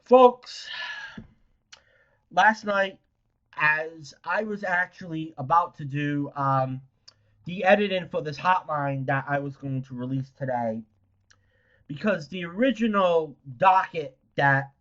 Folks, last night, as I was actually about to do the editing for this hotline that I was going to release today, because the original docket that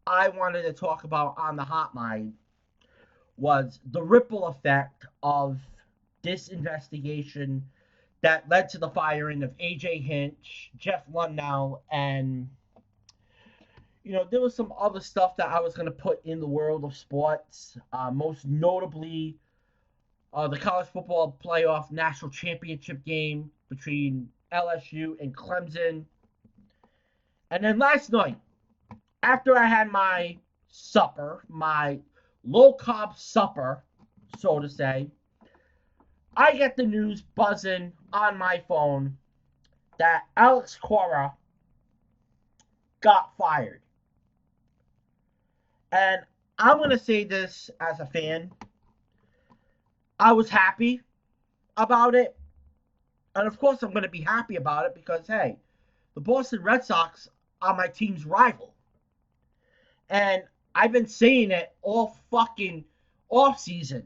I wanted to talk about on the hotline was the ripple effect of this investigation that led to the firing of AJ Hinch, Jeff Lundell, and there was some other stuff that I was going to put in the world of sports, most notably the college football playoff national championship game between LSU and Clemson. And then last night, after I had my supper, my low carb supper, so to say, I get the news buzzing on my phone that Alex Cora got fired. And I'm going to say this as a fan. I was happy about it. And of course, I'm going to be happy about it because, hey, the Boston Red Sox are my team's rival. And I've been saying it all fucking offseason.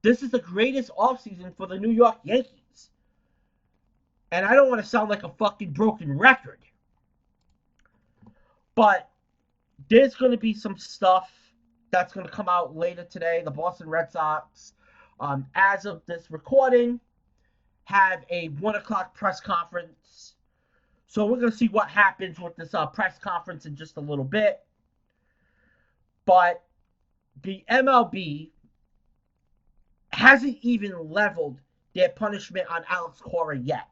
This is the greatest offseason for the New York Yankees. And I don't want to sound like a fucking broken record. But there's going to be some stuff that's going to come out later today. The Boston Red Sox, as of this recording, have a 1 o'clock press conference. So we're going to see what happens with this press conference in just a little bit. But the MLB hasn't even leveled their punishment on Alex Cora yet.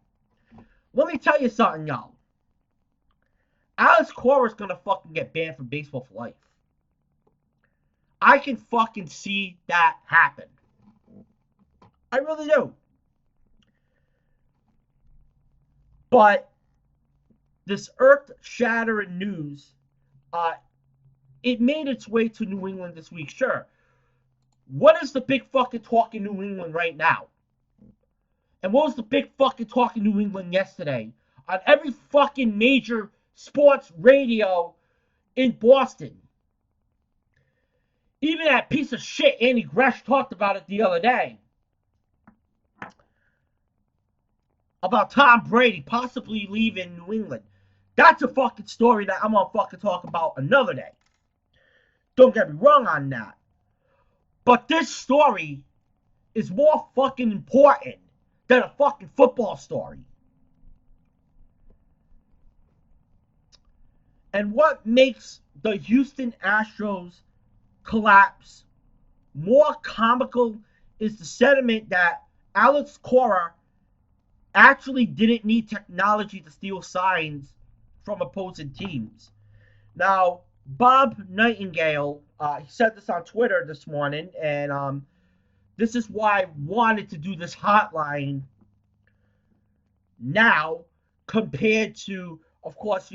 Let me tell you something, y'all. Alex Cora's going to fucking get banned from baseball for life. I can fucking see that happen. I really do. But this earth-shattering news, it made its way to New England this week. Sure. What is the big fucking talk in New England right now? And what was the big fucking talk in New England yesterday? On every fucking major sports radio in Boston. Even that piece of shit Andy Gresh talked about it the other day. About Tom Brady possibly leaving New England. That's a fucking story that I'm gonna fucking talk about another day. Don't get me wrong on that. But this story is more fucking important than a fucking football story. And what makes the Houston Astros collapse more comical is the sentiment that Alex Cora actually didn't need technology to steal signs from opposing teams. Now, Bob Nightingale, he said this on Twitter this morning, and this is why I wanted to do this hotline now compared to, of course,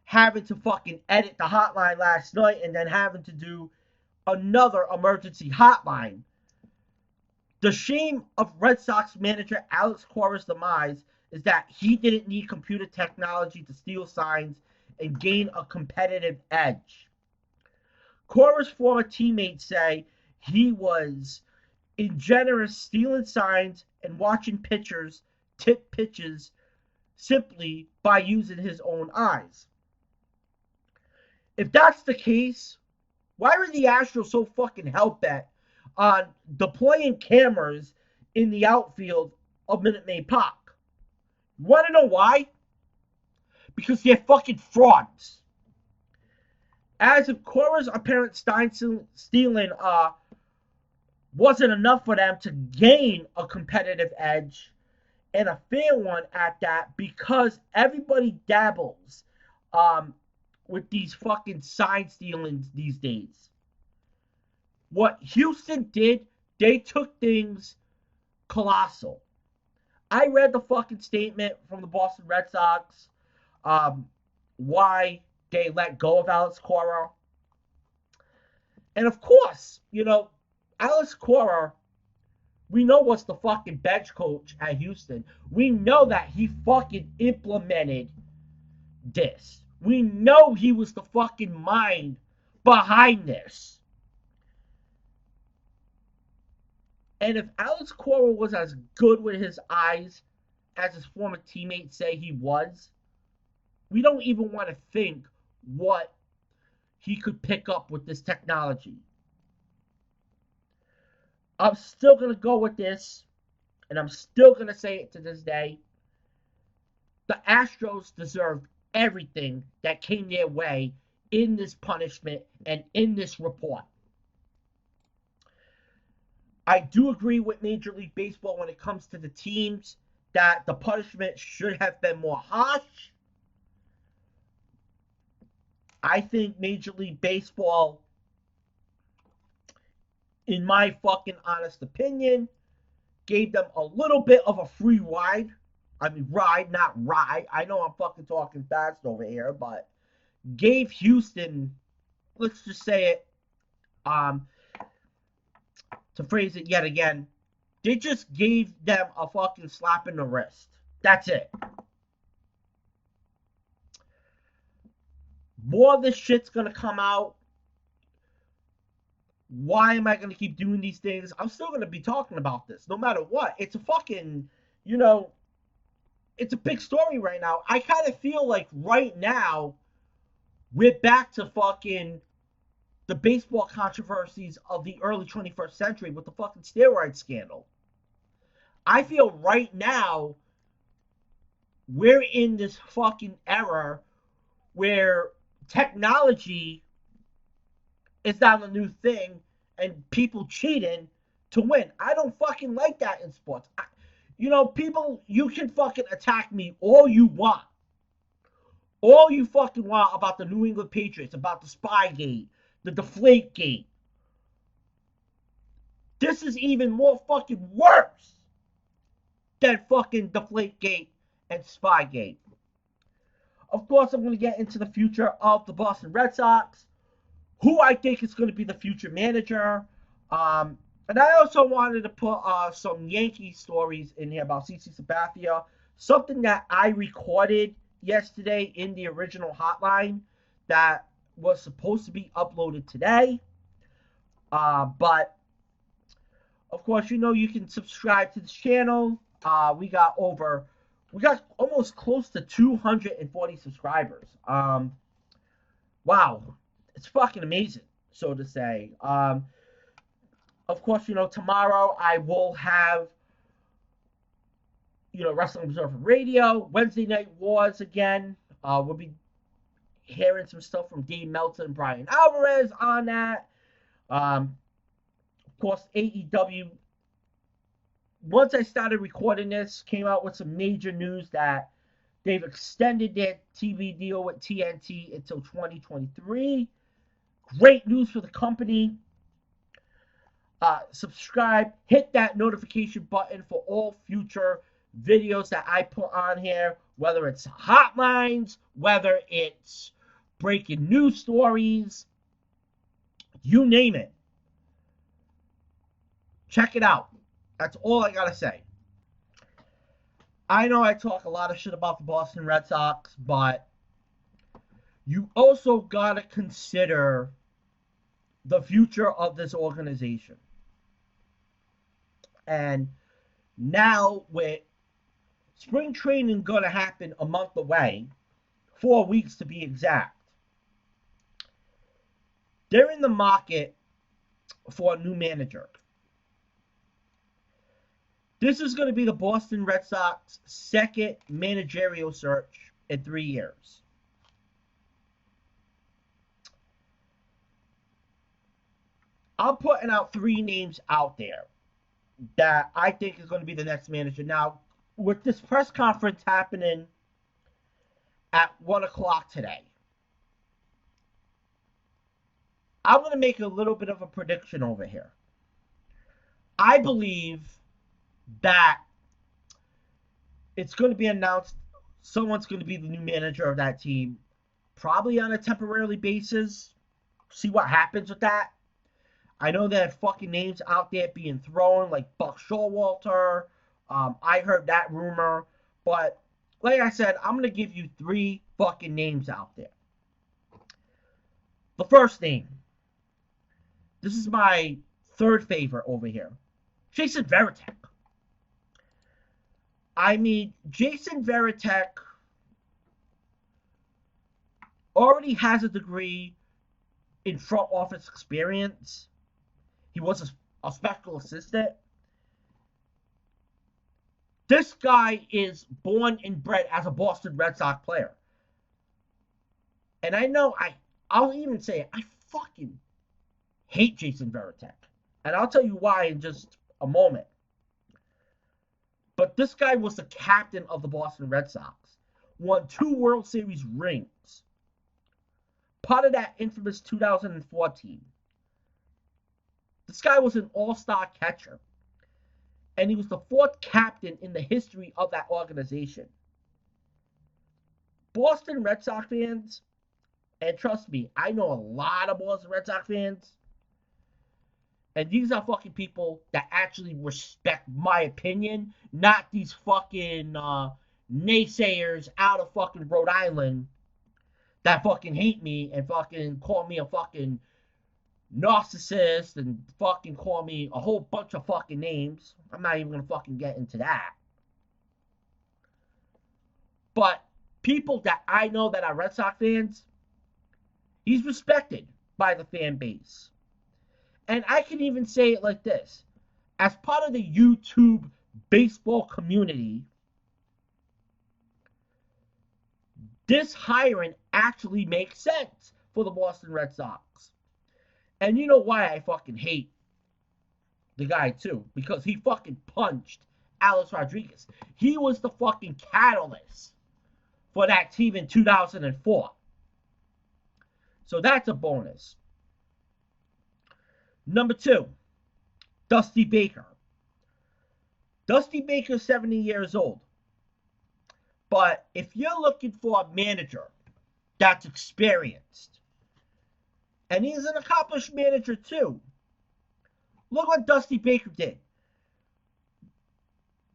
having to fucking edit the hotline last night and then having to do another emergency hotline. The shame of Red Sox manager Alex Cora's demise is that he didn't need computer technology to steal signs and gain a competitive edge. Cora's former teammates say he was ingenuous stealing signs and watching pitchers tip pitches simply by using his own eyes. If that's the case, why were the Astros so fucking hell-bent on deploying cameras in the outfield of Minute Maid Park? You want to know why? Because they're fucking frauds. As if Cora's apparent sign stealing wasn't enough for them to gain a competitive edge, and a fair one at that, because everybody dabbles with these fucking sign stealings these days. What Houston did, they took things colossal. I read the fucking statement from the Boston Red Sox, why they let go of Alex Cora. And of course, Alex Cora, we know what's the fucking bench coach at Houston. We know that he fucking implemented this. We know he was the fucking mind behind this. And if Alex Cora was as good with his eyes as his former teammates say he was, we don't even want to think what he could pick up with this technology. I'm still going to go with this, and I'm still going to say it to this day. The Astros deserved everything that came their way in this punishment and in this report. I do agree with Major League Baseball when it comes to the teams that the punishment should have been more harsh. I think Major League Baseball, in my fucking honest opinion, gave them a little bit of a free ride. I mean, ride, not ride. I know I'm fucking talking fast over here, but gave Houston, let's just say it, to phrase it yet again, they just gave them a fucking slap in the wrist. That's it. More of this shit's gonna come out. Why am I gonna keep doing these things? I'm still gonna be talking about this no matter what. It's a fucking, it's a big story right now. I kind of feel like right now we're back to fucking the baseball controversies of the early 21st century with the fucking steroid scandal. I feel right now we're in this fucking era where technology is not a new thing and people cheating to win. I don't fucking like that in sports. People, you can fucking attack me all you want. All you fucking want about the New England Patriots, about the Spygate, the Deflategate. This is even more fucking worse than fucking Deflategate and Spygate. Of course, I'm going to get into the future of the Boston Red Sox, who I think is going to be the future manager. And I also wanted to put some Yankee stories in here about CC Sabathia, something that I recorded yesterday in the original hotline that was supposed to be uploaded today. But, of course, you can subscribe to this channel. We got almost close to 240 subscribers. Wow. It's fucking amazing, so to say. Of course, tomorrow I will have, Wrestling Observer Radio, Wednesday Night Wars again. We'll be hearing some stuff from Dave Meltzer and Brian Alvarez on that. Of course, AEW, once I started recording this, came out with some major news that they've extended their TV deal with TNT until 2023. Great news for the company. Subscribe, hit that notification button for all future videos that I put on here, whether it's hotlines, whether it's breaking news stories, you name it. Check it out. That's all I gotta say. I know I talk a lot of shit about the Boston Red Sox, but you also gotta consider the future of this organization. And now with spring training going to happen a month away, 4 weeks to be exact, they're in the market for a new manager. This is going to be the Boston Red Sox second managerial search in 3 years. I'm putting out 3 names out there that I think is going to be the next manager. Now, with this press conference happening at 1 o'clock today, I'm going to make a little bit of a prediction over here. I believe that it's going to be announced someone's going to be the new manager of that team, probably on a temporary basis. See what happens with that. I know there are fucking names out there being thrown, like Buck Showalter. I heard that rumor. But, like I said, I'm going to give you 3 fucking names out there. The first name. This is my third favorite over here. Jason Varitek. I mean, Jason Varitek already has a degree in front office experience. He was a special assistant. This guy is born and bred as a Boston Red Sox player. And I know I'll even say it, I fucking hate Jason Varitek. And I'll tell you why in just a moment. But this guy was the captain of the Boston Red Sox. Won 2 World Series rings. Part of that infamous 2014. This guy was an all-star catcher. And he was the 4th captain in the history of that organization. Boston Red Sox fans, and trust me, I know a lot of Boston Red Sox fans, and these are fucking people that actually respect my opinion, not these fucking naysayers out of fucking Rhode Island that fucking hate me and fucking call me a fucking narcissist and fucking call me a whole bunch of fucking names. I'm not even gonna fucking get into that. But people that I know that are Red Sox fans, he's respected by the fan base. And I can even say it like this. As part of the YouTube baseball community, this hiring actually makes sense for the Boston Red Sox. And you know why I fucking hate the guy too? Because he fucking punched Alex Rodriguez. He was the fucking catalyst for that team in 2004. So that's a bonus. Number 2, Dusty Baker. Dusty Baker's 70 years old. But if you're looking for a manager that's experienced, and he's an accomplished manager too, look what Dusty Baker did.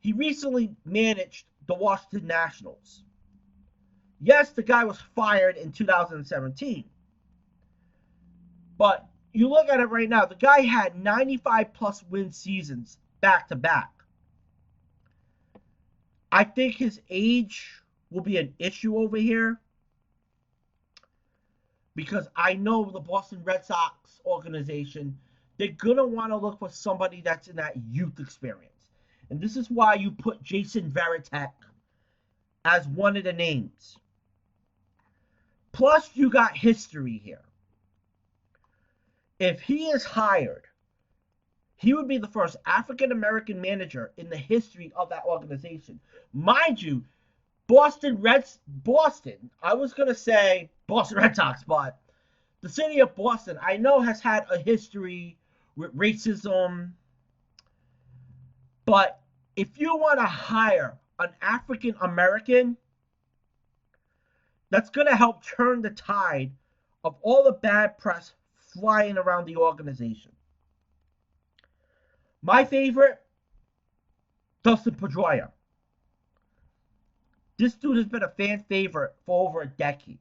He recently managed the Washington Nationals. Yes, the guy was fired in 2017. But you look at it right now, the guy had 95 plus win seasons back to back. I think his age will be an issue over here because I know the Boston Red Sox organization, they're going to want to look for somebody that's in that youth experience. And this is why you put Jason Varitek as one of the names. Plus, you got history here. If he is hired, he would be the first African-American manager in the history of that organization. Mind you, Boston, I was going to say Boston Red Sox, but the city of Boston, I know has had a history with racism. But if you want to hire an African-American, that's going to help turn the tide of all the bad press flying around the organization. My favorite, Dustin Pedroia. This dude has been a fan favorite for over a decade.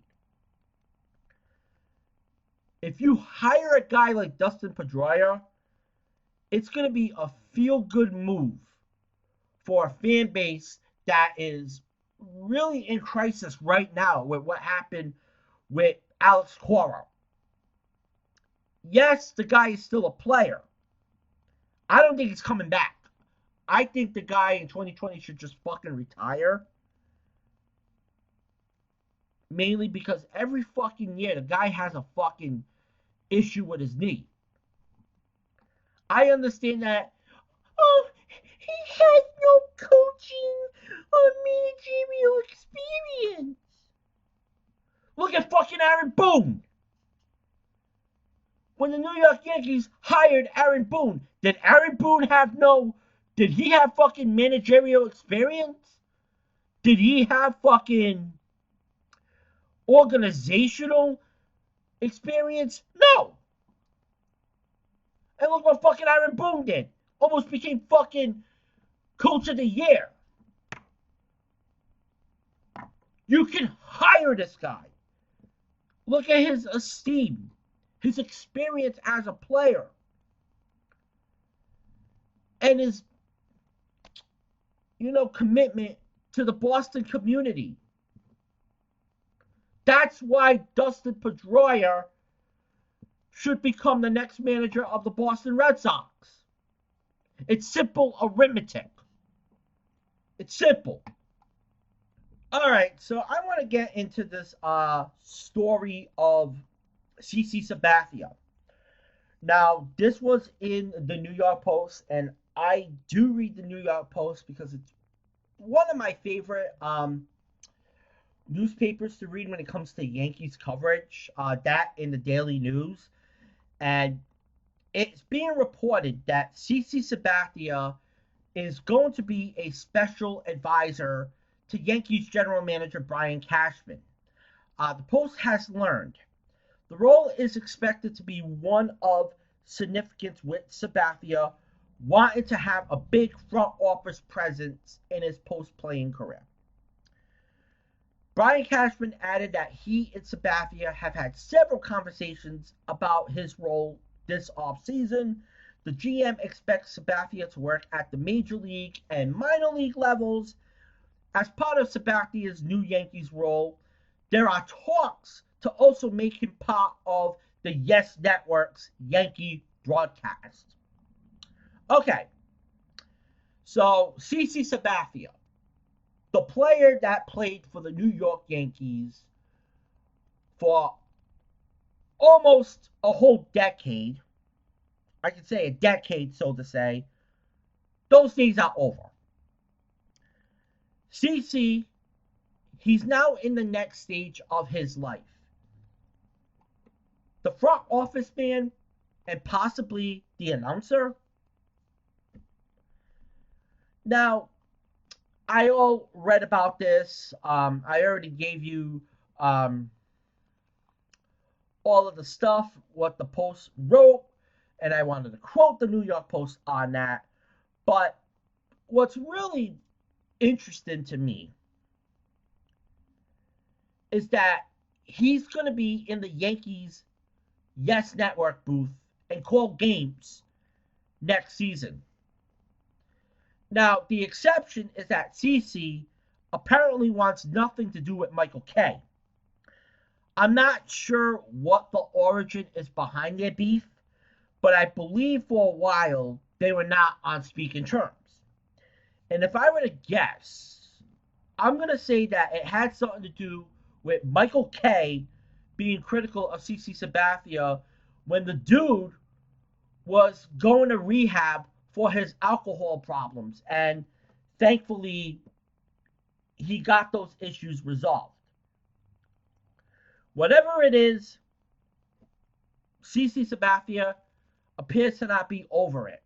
If you hire a guy like Dustin Pedroia, it's going to be a feel-good move for a fan base that is really in crisis right now with what happened with Alex Cora. Yes, the guy is still a player. I don't think he's coming back. I think the guy in 2020 should just fucking retire. Mainly because every fucking year the guy has a fucking issue with his knee. I understand that. Oh, he has no coaching or managerial experience. Look at fucking Aaron Boone. When the New York Yankees hired Aaron Boone, did he have fucking managerial experience? Did he have fucking organizational experience? No. And look what fucking Aaron Boone did. Almost became fucking coach of the year. You can hire this guy. Look at his esteem his experience as a player, and his, commitment to the Boston community. That's why Dustin Pedroia should become the next manager of the Boston Red Sox. It's simple arithmetic. It's simple. All right, so I want to get into this story of CC Sabathia. Now, this was in the New York Post, and I do read the New York Post because it's one of my favorite newspapers to read when it comes to Yankees coverage. That in the Daily News, and it's being reported that CC Sabathia is going to be a special advisor to Yankees general manager Brian Cashman. The Post has learned the role is expected to be one of significance, with Sabathia wanting to have a big front office presence in his post-playing career. Brian Cashman added that he and Sabathia have had several conversations about his role this offseason. The GM expects Sabathia to work at the major league and minor league levels. As part of Sabathia's new Yankees role, there are talks to also make him part of the Yes Network's Yankee broadcast. Okay, so CC Sabathia, the player that played for the New York Yankees for almost a whole decade, I could say a decade, so to say, those days are over. CC, he's now in the next stage of his life. The front office man and possibly the announcer. Now, I all read about this. I already gave you all of the stuff, what the Post wrote, and I wanted to quote the New York Post on that. But what's really interesting to me is that he's going to be in the Yankees Yes Network booth and call games next season. Now, the exception is that CC apparently wants nothing to do with Michael Kay. I'm not sure what the origin is behind their beef, but I believe for a while they were not on speaking terms. And if I were to guess, I'm going to say that it had something to do with Michael Kay being critical of CC Sabathia when the dude was going to rehab for his alcohol problems. And thankfully, he got those issues resolved. Whatever it is, CC Sabathia appears to not be over it.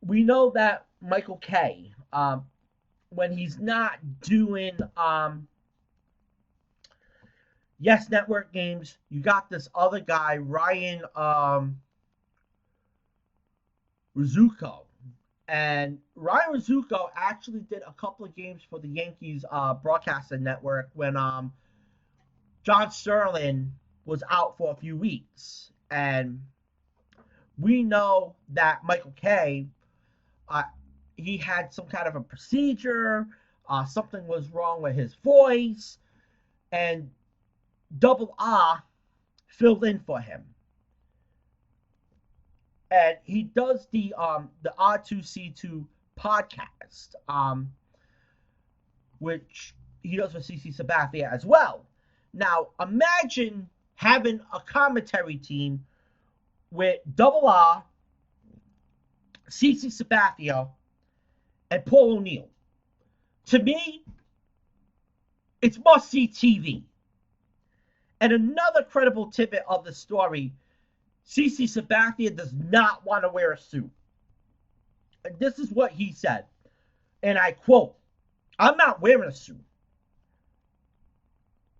We know that Michael Kay, when he's not doing Yes Network games, you got this other guy, Ryan Rizzuto. And Ryan Rizzuto actually did a couple of games for the Yankees broadcasting network when John Sterling was out for a few weeks. And we know that Michael Kay, he had some kind of a procedure, something was wrong with his voice, and Double R filled in for him. And he does the R2C2 podcast, which he does with CC Sabathia as well. Now, imagine having a commentary team with Double R, CC Sabathia, and Paul O'Neill. To me, it's must-see TV. And another credible tidbit of the story, CC Sabathia does not want to wear a suit. And this is what he said, and I quote, "I'm not wearing a suit.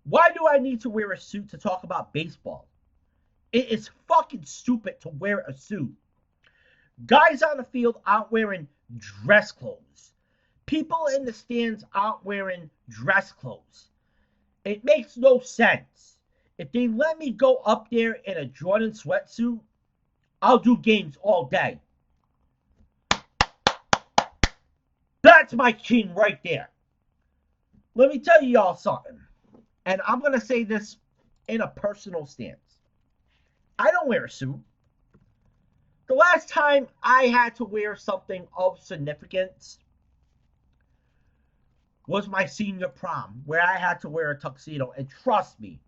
Why do I need to wear a suit to talk about baseball? It is fucking stupid to wear a suit. Guys on the field aren't wearing dress clothes. People in the stands aren't wearing dress clothes. It makes no sense. If they let me go up there in a Jordan sweatsuit, I'll do games all day. That's my king right there. Let me tell you y'all something. And I'm going to say this in a personal stance. I don't wear a suit. The last time I had to wear something of significance was my senior prom, where I had to wear a tuxedo. And trust me,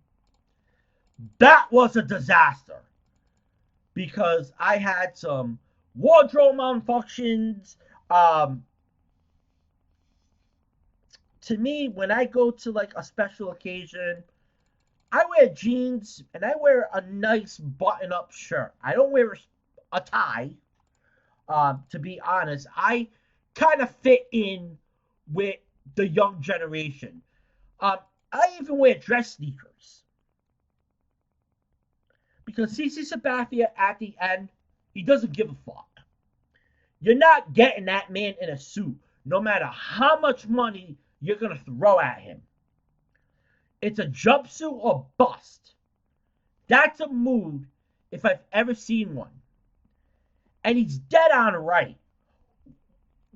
that was a disaster. Because I had some wardrobe malfunctions. To me, when I go to like a special occasion, I wear jeans and I wear a nice button-up shirt. I don't wear a tie. To be honest, I kind of fit in with the young generation. I even wear dress sneakers because CC Sabathia at the end, he doesn't give a fuck. You're not getting that man in a suit, no matter how much money you're gonna throw at him. It's a jumpsuit or bust. That's a mood if I've ever seen one. And he's dead on right.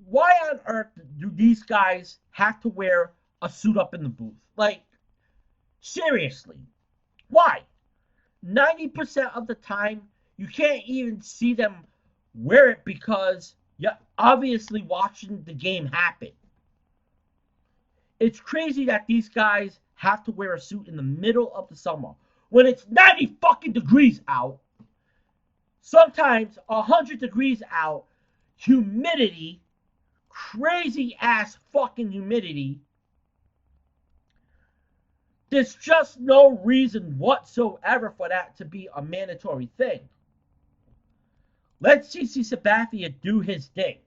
Why on earth do these guys have to wear a suit up in the booth? Like, seriously. Why? 90% of the time, you can't even see them wear it because you're obviously watching the game happen. It's crazy that these guys have to wear a suit in the middle of the summer when it's 90 fucking degrees out. Sometimes 100 degrees out, humidity, crazy ass fucking humidity. There's just no reason whatsoever for that to be a mandatory thing. Let CC Sabathia do his thing.